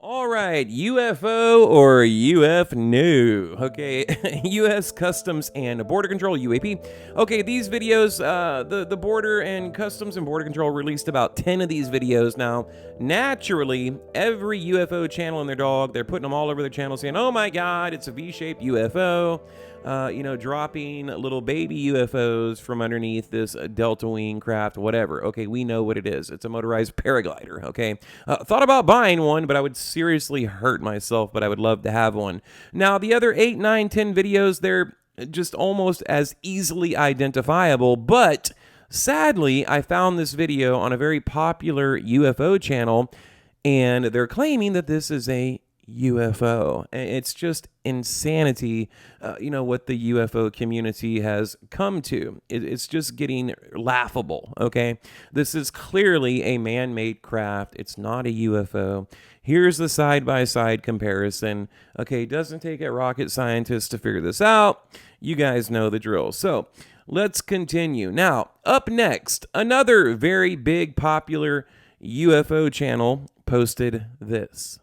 All right, UFO or UFNO. Okay, U.S. Customs and Border Control, UAP. Okay, these videos, the Border and Customs and Border Control released about 10 of these videos. Now, naturally, every UFO channel and their dog, they're putting them all over their channel saying, oh my God, it's a V-shaped UFO. Dropping little baby UFOs from underneath this Delta Wing craft, whatever. Okay, we know what it is. It's a motorized paraglider, okay? Thought about buying one, but I would seriously hurt myself, but I would love to have one. Now, the other 8, 9, 10 videos, they're just almost as easily identifiable, but sadly, I found this video on a very popular UFO channel, and they're claiming that this is a UFO. It's just insanity, what the UFO community has come to. It's just getting laughable, okay? This is clearly a man-made craft. It's not a UFO. Here's the side-by-side comparison. Okay, it doesn't take a rocket scientist to figure this out. You guys know the drill. So let's continue. Now, up next, another very big, popular UFO channel posted this.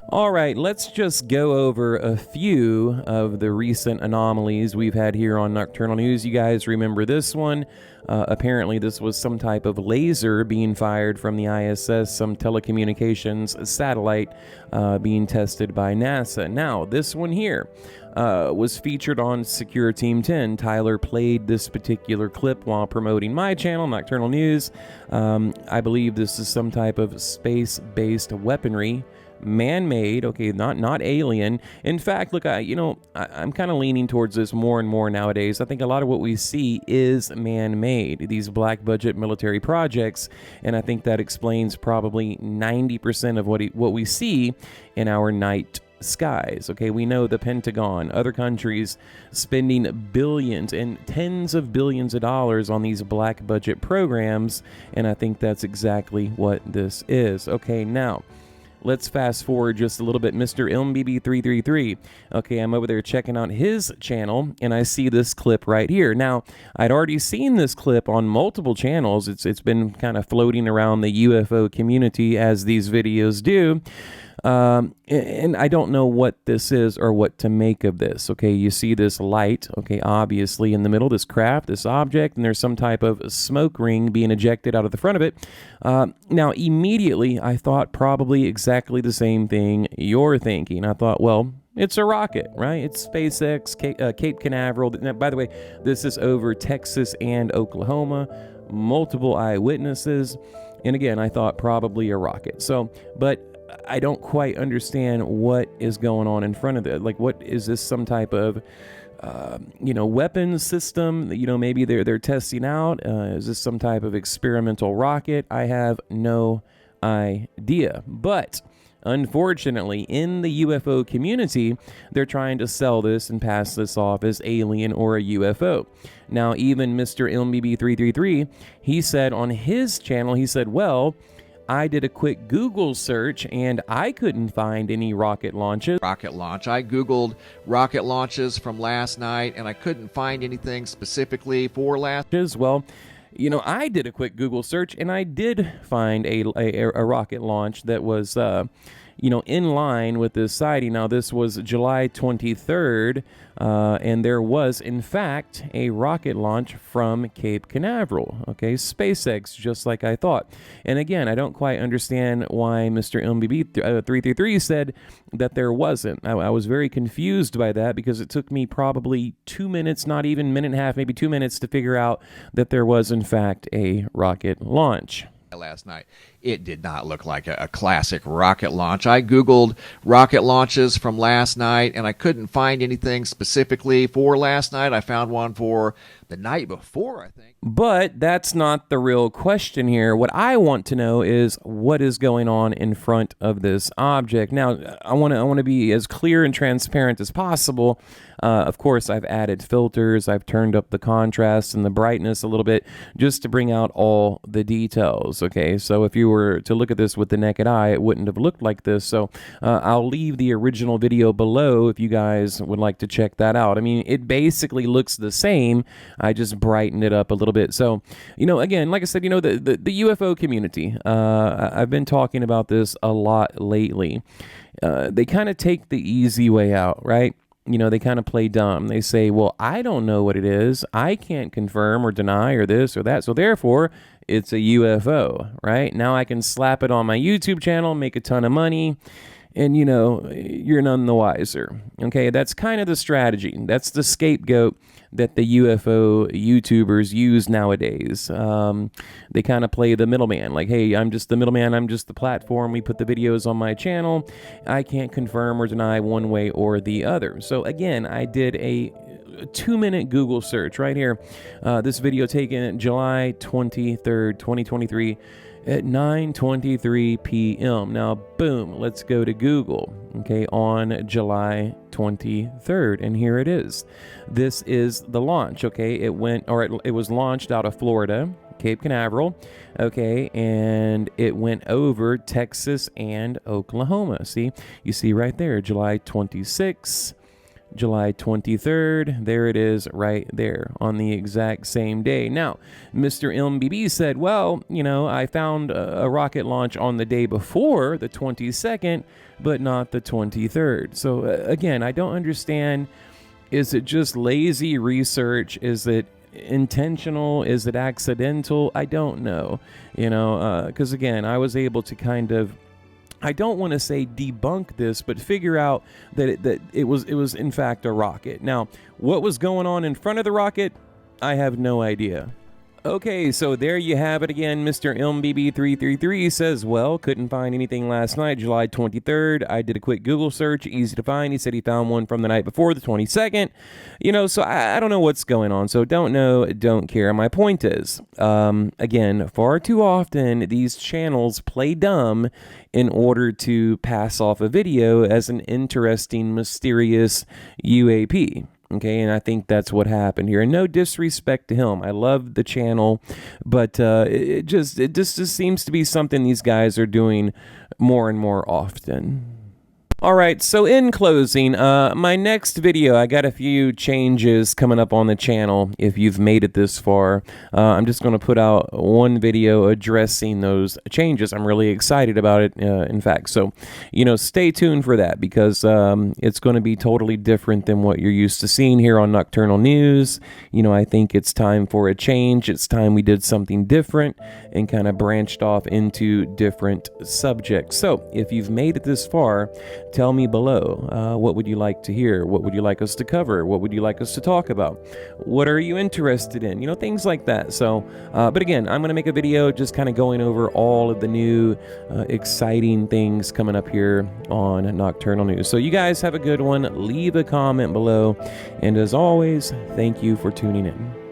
All right, let's just go over a few of the recent anomalies we've had here on Nocturnal News. You guys remember this one? Apparently, this was some type of laser being fired from the ISS, some telecommunications satellite being tested by NASA. Now, this one here was featured on Secure Team 10. Tyler played this particular clip while promoting my channel, Nocturnal News. I believe this is some type of space-based weaponry. Man-made, okay, not alien. In fact, look, I'm kind of leaning towards this more and more nowadays. I think a lot of what we see is man-made, these black budget military projects, and I think that explains probably 90% of what we see in our night skies. Okay, we know the Pentagon, other countries spending billions and tens of billions of dollars on these black budget programs, and I think that's exactly what this is. Okay, now let's fast forward just a little bit. Mr. MBB333. Okay, I'm over there checking out his channel, and I see this clip right here. Now, I'd already seen this clip on multiple channels. It's been kind of floating around the UFO community as these videos do. And I don't know what this is or what to make of this. Okay, you see this light, okay, obviously in the middle, this craft, this object, and there's some type of smoke ring being ejected out of the front of it. Now, immediately, I thought probably exactly the same thing you're thinking. I thought, well, it's a rocket, right? It's SpaceX, Cape Canaveral. Now, by the way, this is over Texas and Oklahoma. Multiple eyewitnesses. And again, I thought probably a rocket. So, but I don't quite understand what is going on in front of it. Like, what is this? Some type of, weapons system? Maybe they're testing out. Is this some type of experimental rocket? I have no idea. But unfortunately, in the UFO community, they're trying to sell this and pass this off as alien or a UFO. Now, even Mr. MBB333, he said on his channel, he said, well, I did a quick Google search and I couldn't find any rocket launches. Rocket launch. I Googled rocket launches from last night and I couldn't find anything specifically for last. Well, I did a quick Google search and I did find a rocket launch that was, in line with this sighting. Now, this was July 23rd, and there was, in fact, a rocket launch from Cape Canaveral, okay, SpaceX, just like I thought. And again, I don't quite understand why Mr. MBB333 said that there wasn't. I was very confused by that because it took me probably 2 minutes, not even a minute and a half, maybe 2 minutes to figure out that there was, in fact, a rocket launch. Last night. It did not look like a classic rocket launch. I Googled rocket launches from last night and I couldn't find anything specifically for last night. I found one for the night before, I think. But that's not the real question here. What I want to know is what is going on in front of this object. Now, I want to be as clear and transparent as possible. Of course, I've added filters. I've turned up the contrast and the brightness a little bit just to bring out all the details. Okay, so if you were were to look at this with the naked eye, it wouldn't have looked like this. So I'll leave the original video below if you guys would like to check that out. I mean, it basically looks the same. I just brightened it up a little bit. So, again, like I said, the UFO community, I've been talking about this a lot lately. They kind of take the easy way out, right? They kind of play dumb. They say, well, I don't know what it is. I can't confirm or deny or this or that. So therefore, it's a UFO, right? Now I can slap it on my YouTube channel, make a ton of money, and, you're none the wiser. Okay, that's kind of the strategy. That's the scapegoat that the UFO YouTubers use nowadays. They kind of play the middleman. Like, hey, I'm just the middleman. I'm just the platform. We put the videos on my channel. I can't confirm or deny one way or the other. So again, I did a 2-minute Google search right here. This video taken July 23rd, 2023 at 9:23 p.m. Now, boom, let's go to Google, okay, on July 23rd, and here it is. This is the launch, okay? It was launched out of Florida, Cape Canaveral, okay, and it went over Texas and Oklahoma. See, you see right there, July 26th. July 23rd, there it is right there on the exact same day. Now, Mr. MBB said, well, I found a rocket launch on the day before, the 22nd, but not the 23rd. So again, I don't understand. Is it just lazy research? Is it intentional? Is it accidental? I don't know, because again, I was able to kind of, I don't want to say debunk this, but figure out that it was in fact a rocket. Now, what was going on in front of the rocket, I have no idea. Okay, so there you have it again. Mr. MBB333 says, well, couldn't find anything last night, July 23rd. I did a quick Google search, easy to find. He said he found one from the night before, the 22nd. So I don't know what's going on. So don't know, don't care. My point is, again, far too often these channels play dumb in order to pass off a video as an interesting, mysterious UAP. Okay, and I think that's what happened here. And no disrespect to him. I love the channel, but it just seems to be something these guys are doing more and more often. All right, so in closing, my next video, I got a few changes coming up on the channel if you've made it this far. I'm just going to put out one video addressing those changes. I'm really excited about it, in fact. So, stay tuned for that because it's going to be totally different than what you're used to seeing here on Nocturnal News. I think it's time for a change. It's time we did something different and kind of branched off into different subjects. So, if you've made it this far, tell me below, what would you like to hear? What would you like us to cover? What would you like us to talk about? What are you interested in? Things like that. So, but again, I'm going to make a video just kind of going over all of the new exciting things coming up here on Nocturnal News. So you guys have a good one. Leave a comment below. And as always, thank you for tuning in.